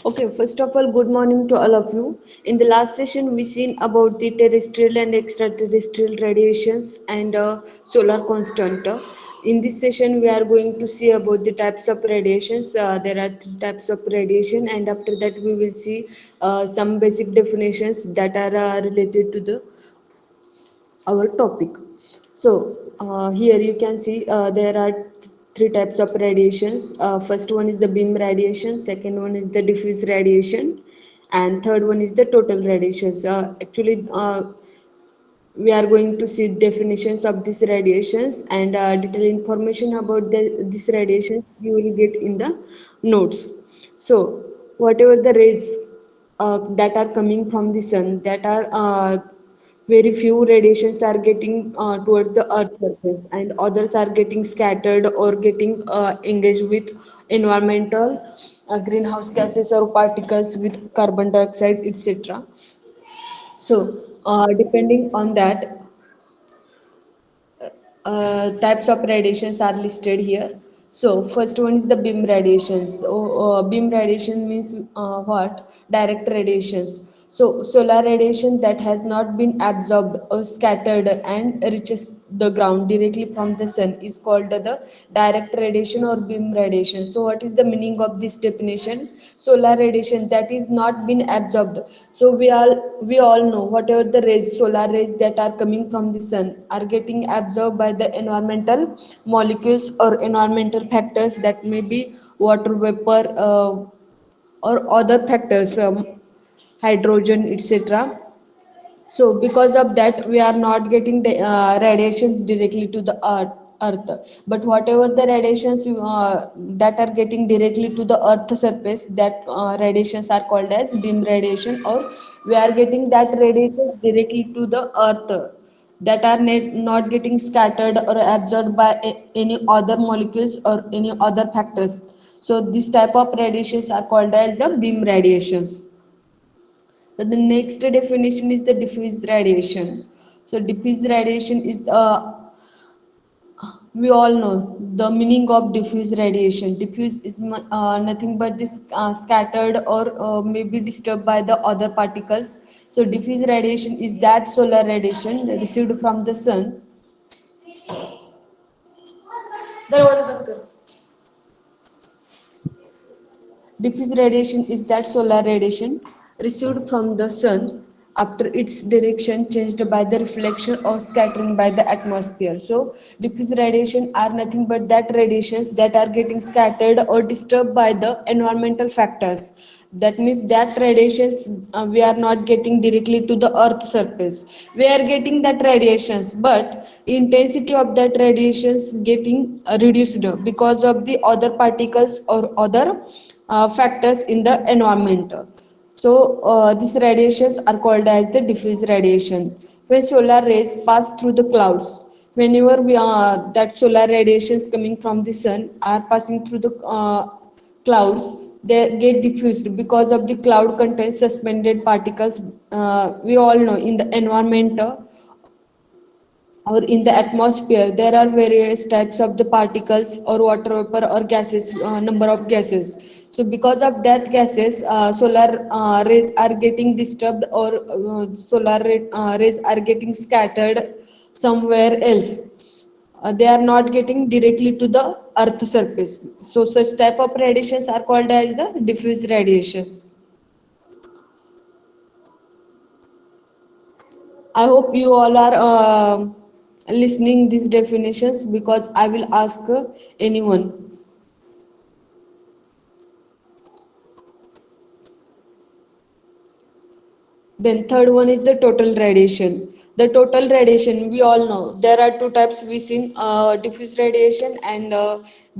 Okay, first of all, good morning to all of you. In the last session, we seen about the terrestrial and extraterrestrial radiations and solar constant. In this session, we are going to see about the types of radiations. There are three types of radiation, and after that, we will see some basic definitions that are related to the our topic. So here you can see there are three types of radiations. First one is the beam radiation, second one is the diffuse radiation, and third one is the total radiations. Actually, we are going to see definitions of these radiations and detailed information about this radiation you will get in the notes. So whatever the rays that are coming from the sun, that are very few radiations are getting towards the earth surface and others are getting scattered or getting engaged with environmental greenhouse gases or particles with carbon dioxide, etc. So, depending on that, types of radiations are listed here. So, first one is the beam radiations. So, beam radiation means what? Direct radiations. So, solar radiation that has not been absorbed or scattered and reaches the ground directly from the sun is called the direct radiation or beam radiation. So, what is the meaning of this definition? Solar radiation that is not been absorbed. So, we all know whatever the rays, solar rays that are coming from the sun are getting absorbed by the environmental molecules or environmental factors, that may be water vapor or other factors, hydrogen, etc. So because of that, we are not getting the radiations directly to the earth. But whatever the radiations that are getting directly to the earth surface, that radiations are called as beam radiation, or we are getting that radiation directly to the earth, that are not getting scattered or absorbed by any other molecules or any other factors. So this type of radiations are called as the beam radiations. So the next definition is the diffuse radiation. So diffuse radiation is we all know the meaning of diffuse radiation. Diffuse is nothing but this scattered or maybe disturbed by the other particles. So diffuse radiation is that solar radiation received from the sun. Diffuse radiation is that solar radiation received from the sun after its direction changed by the reflection or scattering by the atmosphere. So, diffuse radiation are nothing but that radiations that are getting scattered or disturbed by the environmental factors. That means that radiations we are not getting directly to the earth surface. We are getting that radiations, but intensity of that radiations getting reduced because of the other particles or other factors in the environment. So these radiations are called as the diffuse radiation. When solar rays pass through the clouds, whenever that solar radiations coming from the sun are passing through the clouds, they get diffused because of the cloud contains suspended particles. We all know in the environment or in the atmosphere there are various types of the particles or water vapor or gases, number of gases. So because of that gases, solar rays are getting disturbed or rays are getting scattered somewhere else. They are not getting directly to the earth surface. So such type of radiations are called as the diffuse radiations. I hope you all are listening these definitions, because I will ask anyone. Then third one is the total radiation. The total radiation, we all know there are two types we seen, diffuse radiation and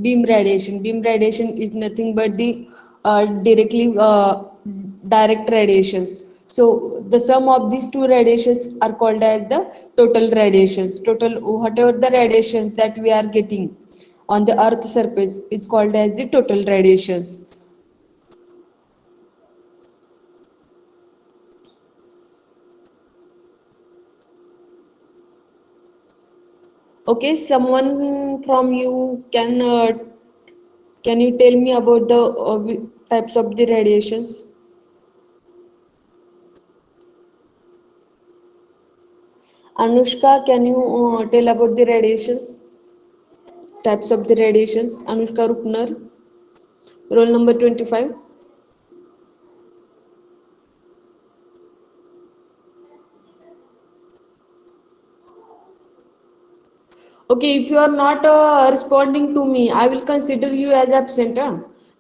beam radiation. Beam radiation is nothing but the directly direct radiations. So the sum of these two radiations are called as the total radiations. Total, whatever the radiations that we are getting on the earth surface is called as the total radiations. Okay, someone from you can you tell me about the Types of the radiations. Anushka, can you tell about the radiations? Types of the radiations. Anushka Rupner, roll number 25. Okay, if you are not responding to me, I will consider you as absent,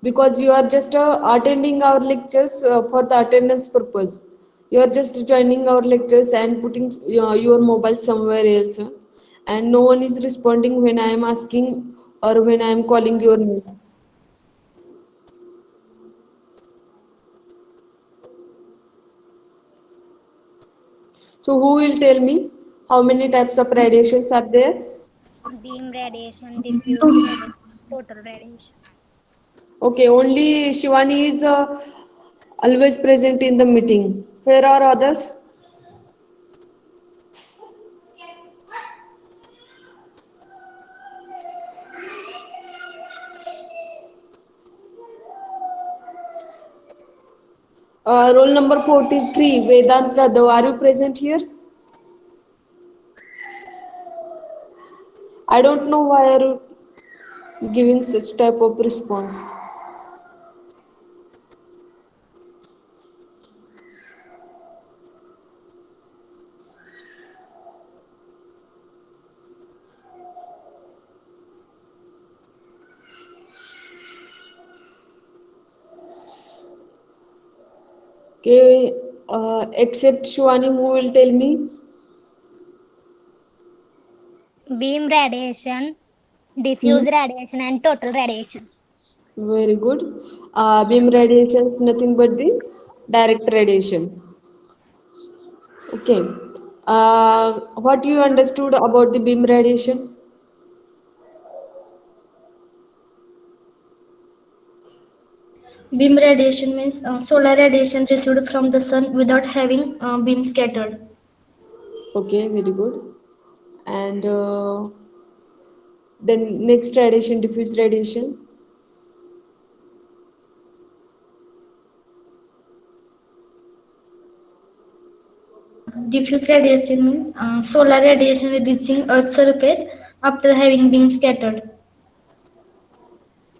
because you are just attending our lectures for the attendance purpose. You are just joining our lectures and putting your mobile somewhere else, and no one is responding when I am asking or when I am calling your name. So, who will tell me how many types of radiations are there? Beam radiation, diffuse radiation, total radiation. Okay, only Shivani is always present in the meeting. Where are others? Roll number 43, Vedant Jadhav. Are you present here? I don't know why are you giving such type of response. Okay, except Shwani, who will tell me? Beam radiation, Hmm? diffuse radiation, and total radiation. Very good. Beam radiation is nothing but the direct radiation. Okay. What you understood about the beam radiation? Beam radiation means solar radiation received from the sun without having beam scattered. Okay, very good. And then next radiation, diffuse radiation. Diffuse radiation means solar radiation reaching Earth's surface after having been scattered.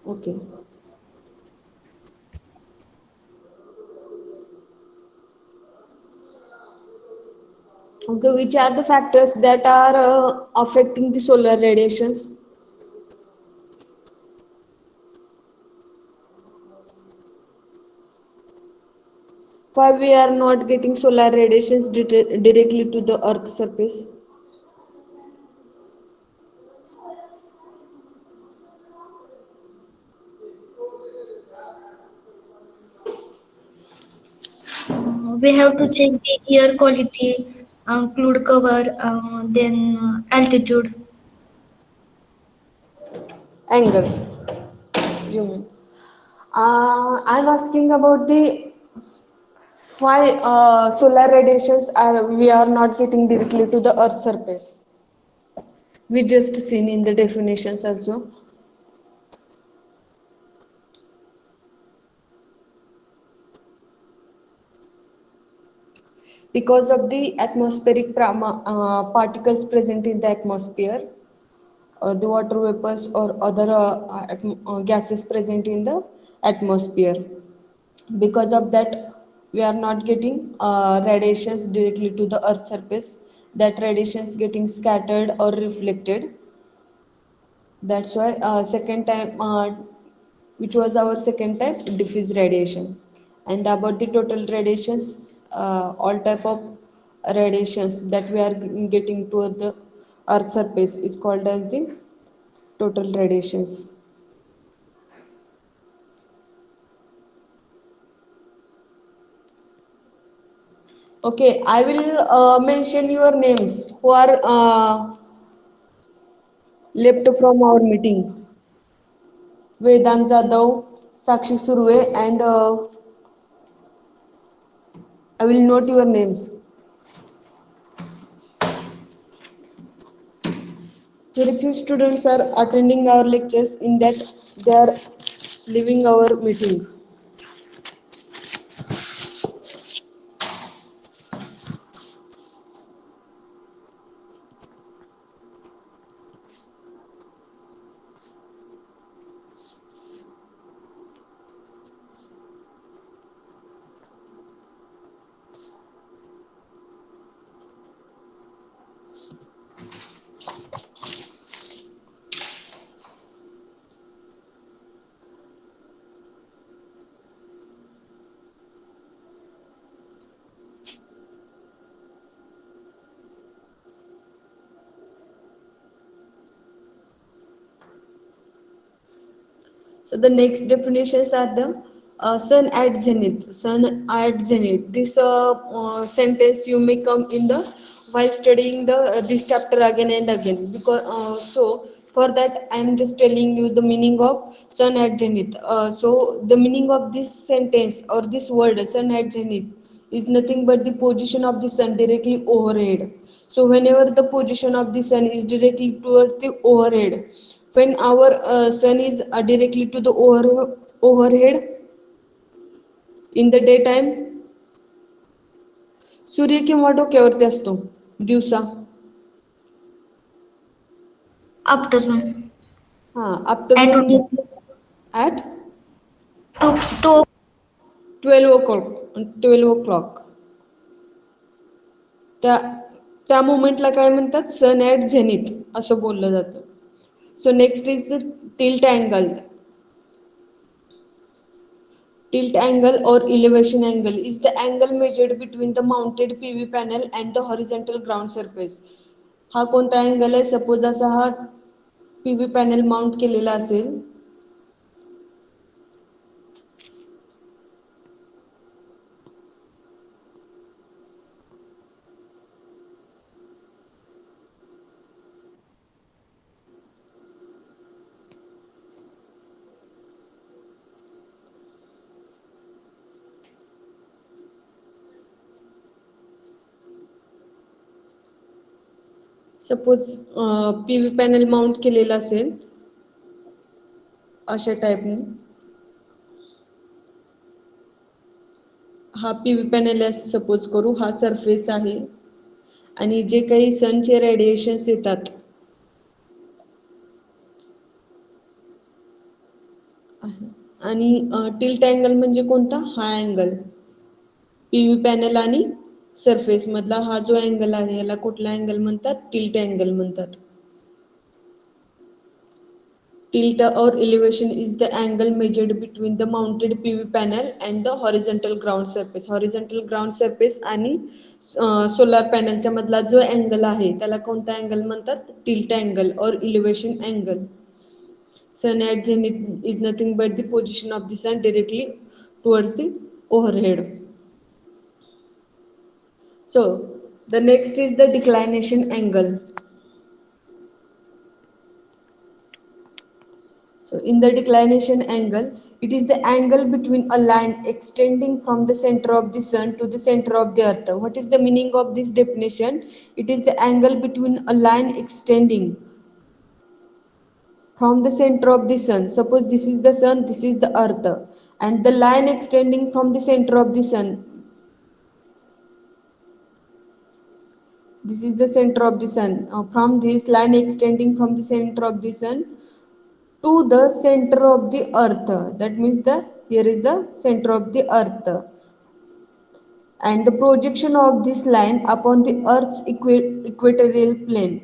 Okay. Okay, which are the factors that are affecting the solar radiations? Why we are not getting solar radiations directly to the earth surface? We have to check the air quality, cloud cover, then altitude. Angles, you mean? I'm asking about the why solar radiations are we are not getting directly to the earth surface. We just seen in the definitions also. Because of the atmospheric particles present in the atmosphere, the water vapors or other gases present in the atmosphere. Because of that, we are not getting radiations directly to the earth surface. That radiations getting scattered or reflected. That's why second time, which was our second type, diffuse radiation. And about the total radiations, all type of radiations that we are getting to the earth surface is called as the total radiations. Okay, I will mention your names who are left from our meeting. Vedant Jadhav, Sakshi Surve, and I will note your names. Very few students are attending our lectures in that they are leaving our meeting. So the next definitions are the sun at zenith. Sun at zenith. This sentence you may come in the while studying the this chapter again and again, because so for that I am just telling you the meaning of sun at zenith. So the meaning of this sentence or this word sun at zenith is nothing but the position of the sun directly overhead. So whenever the position of the sun is directly towards the overhead, when our sun is directly to the overhead in the daytime, सूर्य केव्हा डोक्यावरती असतो दिवसा. afternoon. हा At afternoon at to 12 o'clock त्या त्या मोमेंटला काय म्हणतात सन at Zenith असं बोललं जातं. So next is the tilt angle. Tilt angle or elevation angle is the angle measured between the mounted PV panel and the horizontal ground surface. हा कोणता angle आहे? सपोज असा हा PV पॅनल माउंट केलेला असेल, सपोज PV पॅनल माउंट केलेला असेल अशा टाईपने, हा PV पॅनल आहे सपोज करू, हा सरफेस आहे आणि जे काही सनचे रेडिएशन्स येतात आणि टिल्ट अँगल म्हणजे कोणता? हा अँगल PV पॅनल आणि सरफेस मधला हा जो अँगल आहे याला कुठला अँगल म्हणतात? टिल्ट अँगल म्हणतात. Tilt or elevation is the angle measured between the mounted PV panel and the horizontal ground surface. Horizontal ground surface आणि सोलार पॅनलच्या मधला जो अँगल आहे त्याला कोणता अँगल म्हणतात? Tilt angle or elevation angle. Sun at zenith is nothing but the position of the sun directly towards the overhead. So the next is the declination angle. So in the declination angle, it is the angle between a line extending from the center of the sun to the center of the earth. What is the meaning of this definition? It is the angle between a line extending from the center of the sun. Suppose this is the sun, this is the earth, and the line extending from the center of the sun. This is the center of the sun. From this line extending from the center of the sun to the center of the earth, that means here is the center of the earth, and the projection of this line upon the earth's equatorial plane.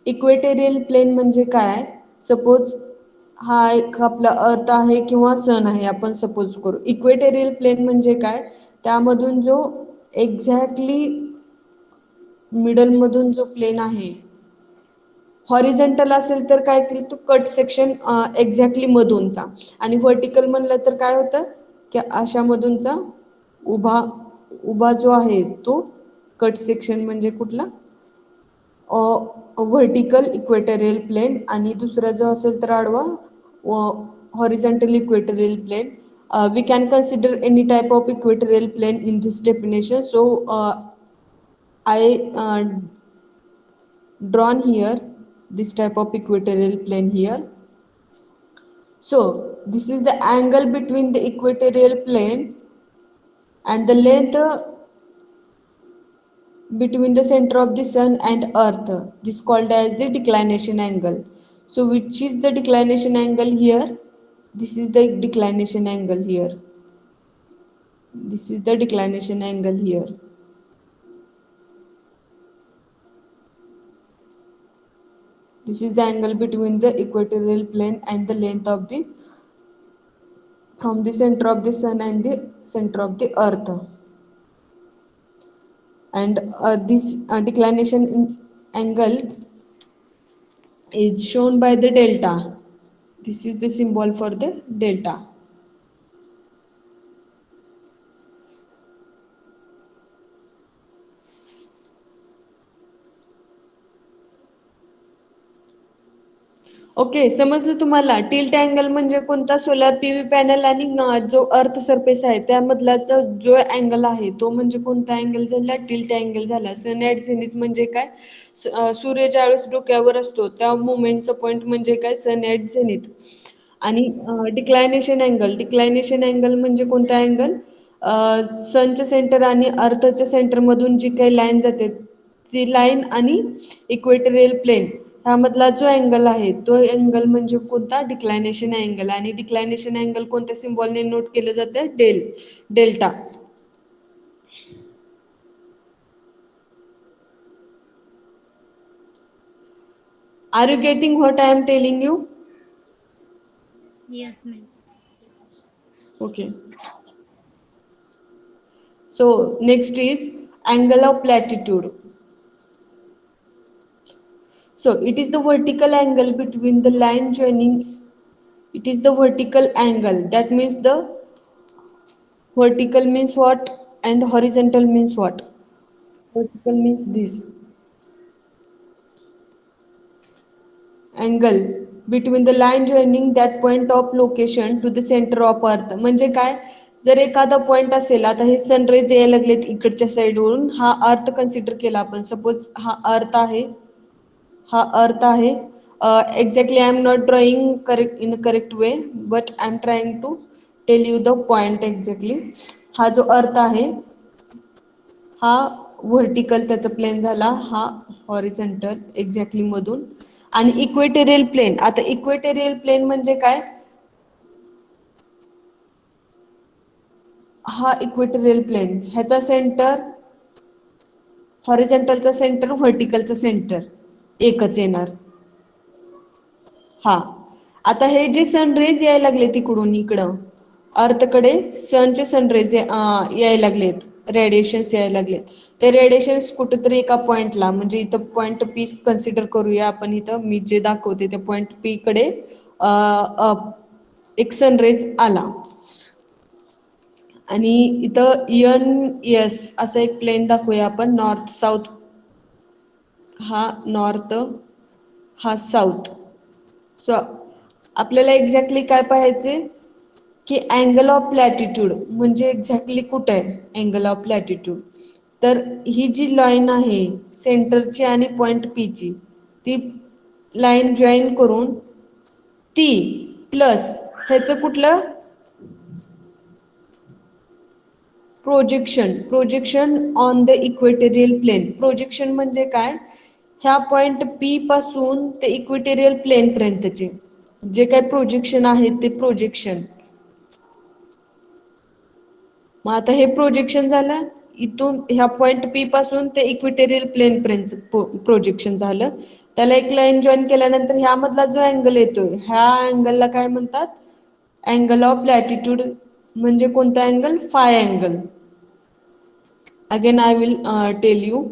Equatorial plane म्हणजे काय? Suppose हा एक आपला अर्थ आहे किंवा सन आहे आपण suppose करू. इक्वेटोरियल प्लेन म्हणजे काय? त्यामधून जो एक्झॅक्टली मिडल मधून जो प्लेन आहे, हॉरिझॉन्टल असेल तर काय केलं तो कट सेक्शन एक्झॅक्टली मधूनचा, आणि व्हर्टिकल म्हणलं तर काय होतं की अशा मधूनचा उभा उभा जो आहे तो कट सेक्शन म्हणजे कुठला? व्हर्टिकल इक्वेटोरियल प्लेन, आणि दुसरा जो असेल तर आडवा horizontal equatorial plane. We can consider any type of equatorial plane in this definition. So I drawn here this type of equatorial plane here. So this is the angle between the equatorial plane and the length between the center of the sun and earth. This is called as the declination angle. So which is the declination angle here? This is the declination angle here. This is the declination angle here. This is the angle between the equatorial plane and the length of the from the center of the sun and the center of the earth. And this declination angle is shown by the delta. This is the symbol for the delta. Okay, समजलं तुम्हाला? Tilt angle म्हणजे कोणता? Solar PV panel आणि जो earth surface आहे त्यामधला जो angle आहे तो म्हणजे कोणता अँगल झाला? टिल्ट अँगल झाला. सन ॲट झेनिथ म्हणजे काय? सूर्य ज्यावेळेस डोक्यावर असतो त्या मुवमेंटचा पॉईंट म्हणजे काय? सन ॲट झेनिथ. आणि डिक्लायनेशन अँगल म्हणजे कोणता अँगल? सनच्या सेंटर आणि अर्थच्या सेंटरमधून जी काही लाईन जाते ती लाईन आणि इक्वेटोरियल प्लेन ह्यामधला जो अँगल आहे तो अँगल म्हणजे कोणता? Declination angle. आणि डिक्लायनेशन अँगल कोणत्या सिम्बॉलने नोट केलं जातं? Delta. Are you getting what I am telling you? Yes, ma'am. Okay. So next is angle of latitude. So it is the vertical angle between the line joining. It is the vertical angle. That means the vertical means what and horizontal means what? Vertical means this angle between the line joining that point of location to the center of earth. म्हणजे काय? जर एखादा point असेल, आता हे sun rays यायला लागलेत इकडच्या साईडवरून, हा अर्थ कन्सिडर केला आपण. सपोज हा अर्थ आहे, हा अर्थ आहे. Exactly I am not drawing correct in a correct way, but I am trying to tell you the point exactly. हा जो अर्थ आहे हा व्हर्टिकल त्याचा प्लेन झाला, हा हॉरिझॉन्टल एक्झॅक्टली मधून. आणि इक्वेटोरियल प्लेन, आता इक्वेटोरियल प्लेन म्हणजे काय? हा इक्वेटोरियल प्लेन ह्याचा सेंटर, हॉरिझॉन्टलचा सेंटर, व्हर्टिकलचा सेंटर एकच येणार. हा, आता हे जे सनरेज यायला लागले तिकडून इकडं अर्थकडे, सनचे सनरेज यायला लागलेत, रेडिएशन्स यायला लागलेत. ते रेडिएशन्स कुठेतरी एका पॉइंटला, म्हणजे इथं पॉइंट पी कन्सिडर करूया आपण, इथं मी जे दाखवते त्या पॉइंट पी कडे एक सनरेज आला. आणि इथं एन एस असं एक प्लेन दाखवूया आपण, नॉर्थ साऊथ. हा नॉर्थ, हा साऊथ. सो आपल्याला एक्झॅक्टली काय पाहायचे की अँगल ऑफ लॅटिट्यूड म्हणजे एक्झॅक्टली कुठं आहे अँगल ऑफ लॅटिट्यूड. तर ही जी लाईन आहे सेंटरची आणि पॉइंट पीची, ती लाईन जॉईन करून ती प्लस ह्याचं कुठलं projection on the equatorial plane. Projection म्हणजे काय? ह्या पॉइंट पी पासून ते इक्वेटोरियल प्लेन पर्यंतचे जे काही प्रोजेक्शन आहे ते प्रोजेक्शन. मग आता हे प्रोजेक्शन झालं इथून, ह्या पॉइंट पी पासून ते इक्वेटोरियल प्लेन पर्यंत प्रोजेक्शन झालं. त्याला एक लाईन जॉईन केल्यानंतर ह्यामधला जो अँगल येतोय ह्या अँगलला काय म्हणतात? Angle of latitude. म्हणजे कोणता angle? Phi angle. Again I will tell you.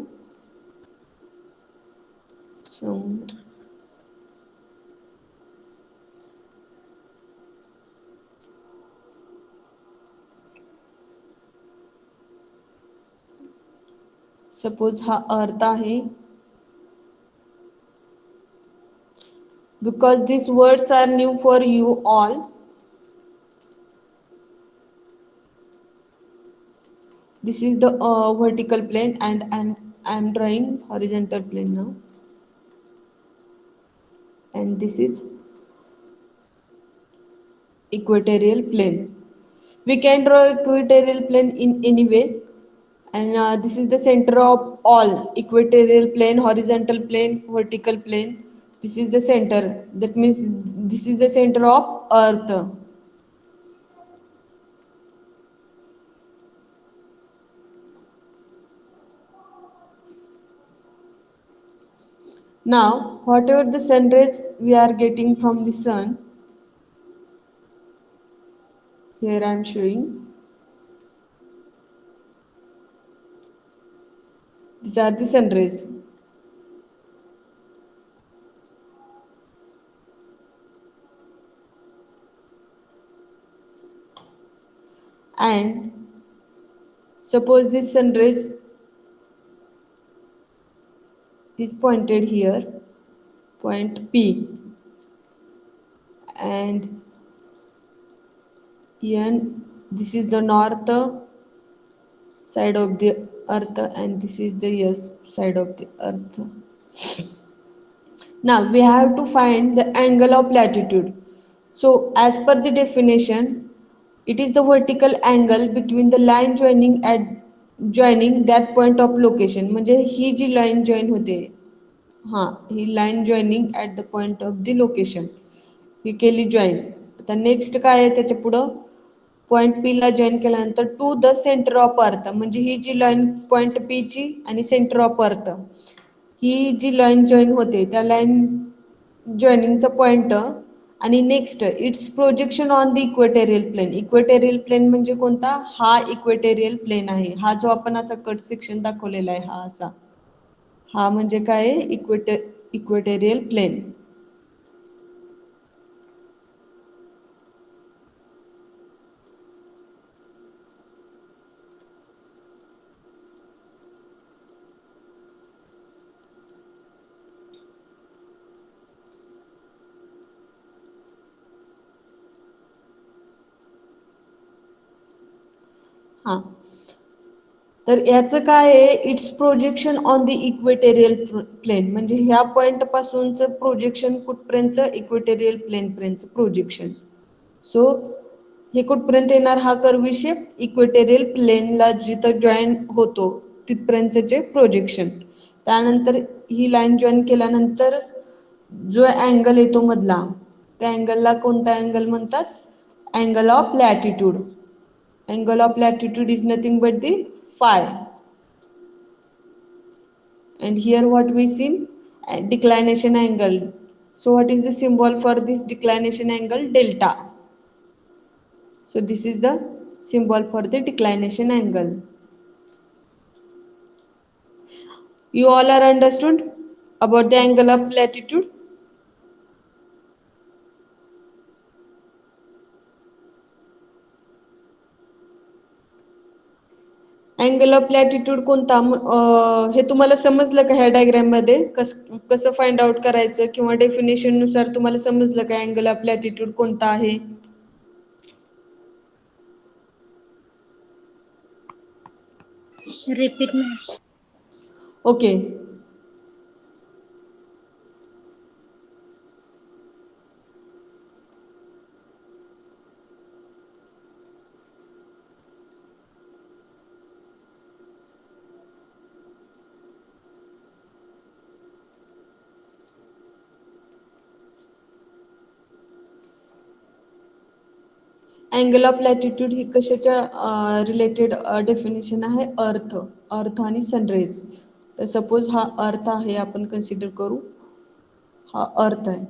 Suppose हा अर्थ आहे. Because these words are new for you all, this is the vertical plane and I am drawing horizontal plane now, and this is equatorial plane. We can draw equatorial plane in any way, and this is the center of all equatorial plane, horizontal plane, vertical plane. This is the center. That means this is the center of earth. Now whatever the sun rays we are getting from the sun, here I am showing, these are the sun rays. and suppose this sun rays is pointed here, point P, and N, this is the north side of the earth and this is the S side of the earth. Now we have to find the angle of latitude. So as per the definition, it is the vertical angle between the line joining that point of location. म्हणजे ही जी line join होते, हां, ही line joining at the point of the location, ही केली join. आता next काय आहे त्याच्या पुढं, पॉईंट पी ला जॉईन केल्यानंतर to the centre of earth, म्हणजे ही जी लाईन पॉईंट पी ची आणि सेंटर ऑफ अर्थ ही जी लाईन जॉईन होते त्या लाईन जॉईनिंगचा पॉईंट आणि next its projection on the equatorial plane. Equatorial plane म्हणजे कोणता, हा इक्वेटेरियल प्लेन आहे. हा जो आपण असा कट सेक्शन दाखवलेला आहे हा असा, हा म्हणजे काय आहे, इक्वेटेरियल प्लेन. हां, तर याचं काय आहे, it's projection on the equatorial plane, म्हणजे ह्या पॉईंट पासूनचं प्रोजेक्शन कुठपर्यंतचं, इक्वेटेरियल प्लेन पर्यंतचं प्रोजेक्शन. सो हे कुठपर्यंत येणार, हा कर्वी शेप इक्वेटेरियल प्लेनला जिथं जॉईन होतो तिथपर्यंतचं जे प्रोजेक्शन. त्यानंतर ही लाईन जॉईन केल्यानंतर जो अँगल येतो मधला, त्या अँगलला कोणता अँगल म्हणतात, angle of latitude. Angle of latitude is nothing but the phi, and here what we see, declination angle. So what is the symbol for this declination angle, delta. So this is the symbol for the declination angle. You all are understood about the angle of latitude? Angle of latitude कोणता, हे तुम्हाला समजलं का ह्या diagram मध्ये, कसं find out करायचं किंवा definition नुसार तुम्हाला समजलं का अँगल ऑफ लॅटिट्यूड कोणता आहे. Repeat, ma'am. Okay. Angle of latitude ही कशाच्या रिलेटेड डेफिनेशन आहे, अर्थ आणि सनरेज. तर सपोज हा अर्थ आहे, आपण कन्सिडर करू हा अर्थ आहे,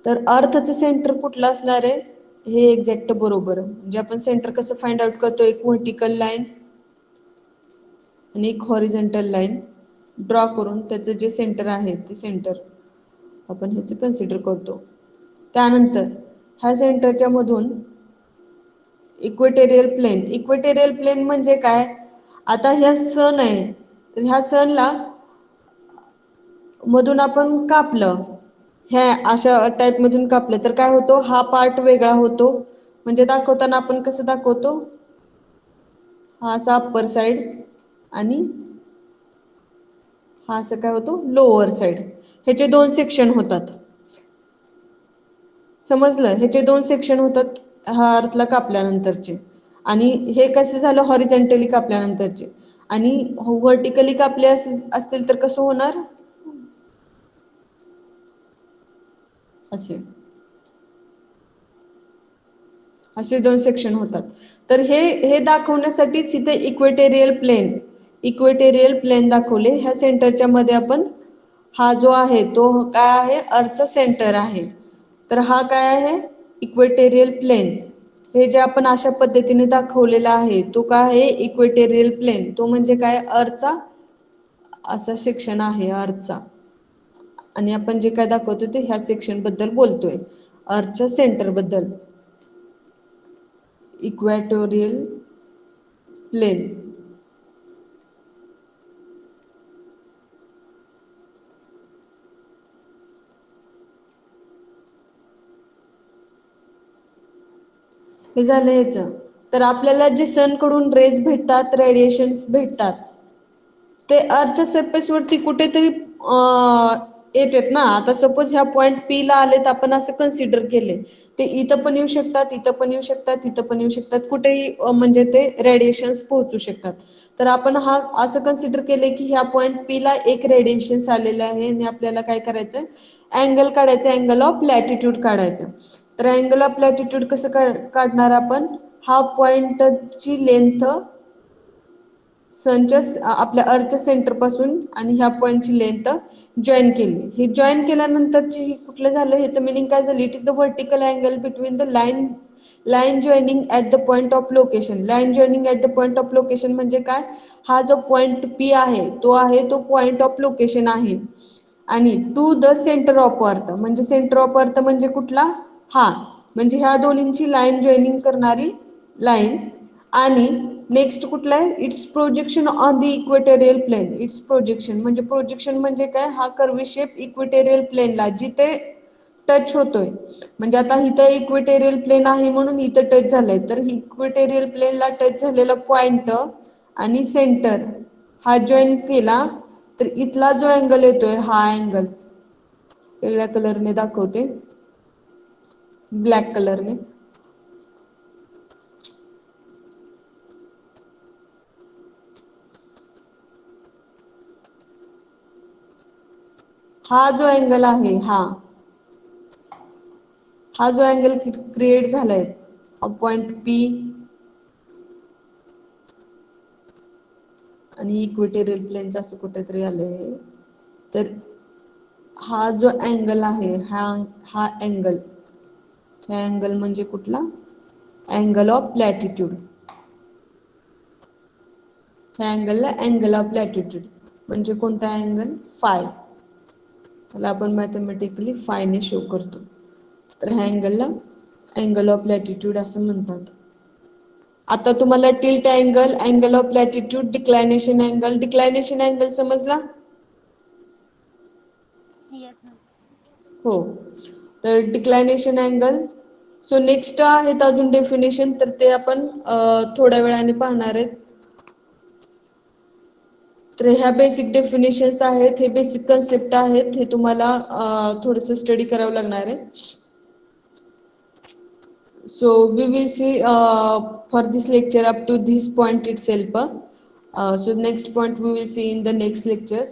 तर अर्थचं सेंटर कुठलं असणार आहे, हे एक्झॅक्ट बरोबर. म्हणजे आपण सेंटर कसं फाइंड आउट करतो, एक व्हर्टिकल लाईन आणि एक हॉरिझॉन्टल लाईन ड्रॉ करून त्याचं जे सेंटर आहे ते सेंटर आपण ह्याचं कन्सिडर करतो. त्यानंतर ह्या सेंटरच्या मधून इक्वेटेरियल प्लेन म्हणजे काय, आता ह्या सन आहे, तर ह्या सनला मधून आपण कापलं, ह्या अशा टाईप मधून कापलं तर काय होतो, हा पार्ट वेगळा होतो. म्हणजे दाखवताना आपण कसं दाखवतो, हा असा अप्पर साइड आणि हा असं काय होतो, लोअर साइड. ह्याचे दोन सेक्शन होतात, समजलं, ह्याचे दोन सेक्शन होतात हा अर्थला कापल्यानंतरचे. आणि हे कसं झालं, हॉरिझॉन्टली कापल्यानंतरचे. आणि व्हर्टिकली कापले असतील तर कसं होणार, असे असे दोन सेक्शन होतात. तर हे दाखवण्यासाठीच इथे इक्वेटेरियल प्लेन दाखवले. ह्या सेंटरच्या मध्ये आपण हा जो आहे तो काय आहे, अर्थचा सेंटर आहे. तर हा काय आहे, इक्वेटेरियल प्लेन. हे जे आपण अशा पद्धतीने दाखवलेला आहे तो काय आहे, इक्वेटेरियल प्लेन. तो म्हणजे काय, अर्थचा असा सेक्शन आहे अर्थचा. आणि आपण जे काय दाखवतो ते ह्या सेक्शन बद्दल बोलतोय, अर्थच्या सेंटर बद्दल. Equatorial plane. हे झालं ह्याचं. तर आपल्याला जे सन कडून रेज भेटतात, रेडिएशन्स भेटतात, ते अर्थच्या सरफेस वरती कुठेतरी येतात ना. आता सपोज ह्या पॉइंट पी ला आलेत, आपण असं कन्सिडर केले, ते इथं पण येऊ शकतात, इथं पण येऊ शकतात, इथं पण येऊ शकतात, कुठेही म्हणजे ते रेडिएशन्स पोहोचू शकतात. तर आपण हा असं कन्सिडर केले की ह्या पॉइंट पी ला एक रेडिएशन्स आलेलं आहे आणि आपल्याला काय करायचं, अँगल काढायचं, अँगल ऑफ लॅटिट्यूड काढायचं. तर अँगल ऑफ लॅटिट्यूड कसं काढणार आपण, हा पॉइंटची लेंथ सनच्या आपल्या अर्थच्या सेंटर पासून आणि ह्या पॉइंटची लेंथ जॉईन केली. हे जॉईन केल्यानंतरची ही कुठलं झालं, ह्याचं मिनिंग काय झालं, it is the vertical angle between the line joining at the point of location. Line joining at the point of location म्हणजे काय, हा जो पॉइंट पी आहे तो पॉइंट ऑफ लोकेशन आहे. आणि to the centre of earth म्हणजे center of earth म्हणजे कुठला, हा म्हणजे ह्या दोन्हींची लाईन जॉईनिंग करणारी लाईन. आणि नेक्स्ट कुठला आहे, it's projection on the equatorial plane. It's projection म्हणजे काय, हा कर्वी शेप इक्वेटोरियल प्लेनला जिथे टच होतोय, म्हणजे आता इथं इक्वेटोरियल प्लेन आहे म्हणून इथं टच झालंय, तर इक्वेटोरियल प्लेनला टच झालेला पॉइंट आणि सेंटर हा जॉईन केला, तर इथला जो अँगल येतोय, हा अँगल वेगळ्या कलरने दाखवते, ब्लॅक कलरने, हा जो अँगल आहे, हा जो अँगल क्रिएट झालाय पॉइंट पी आणि इक्वेटोरियल प्लेनचा असं कुठेतरी आलंय, तर हा जो अँगल आहे, हा अँगल म्हणजे कुठला, अँगल ऑफ लॅटिट्यूड. ह्या अँगलला अँगल ऑफ लॅटिट्यूड म्हणजे कोणता अँगल, फाय. त्याला आपण मॅथमॅटिकली फायने शो करतो. तर ह्या अँगलला अँगल ऑफ लॅटिट्यूड असं म्हणतात. आता तुम्हाला tilt angle, angle of latitude, declination angle समजला. Yes, ma'am. हो. तर डिक्लायनेशन अँगल, सो नेक्स्ट आहेत अजून डेफिनेशन, तर ते आपण थोड्या वेळाने पाहणार आहेत. तर ह्या बेसिक डेफिनेशन्स आहेत, हे बेसिक कन्सेप्ट आहेत, हे तुम्हाला थोडंसं स्टडी करावं लागणार आहे. So we will see for this lecture up to this point itself. So next point we will see in the next lectures.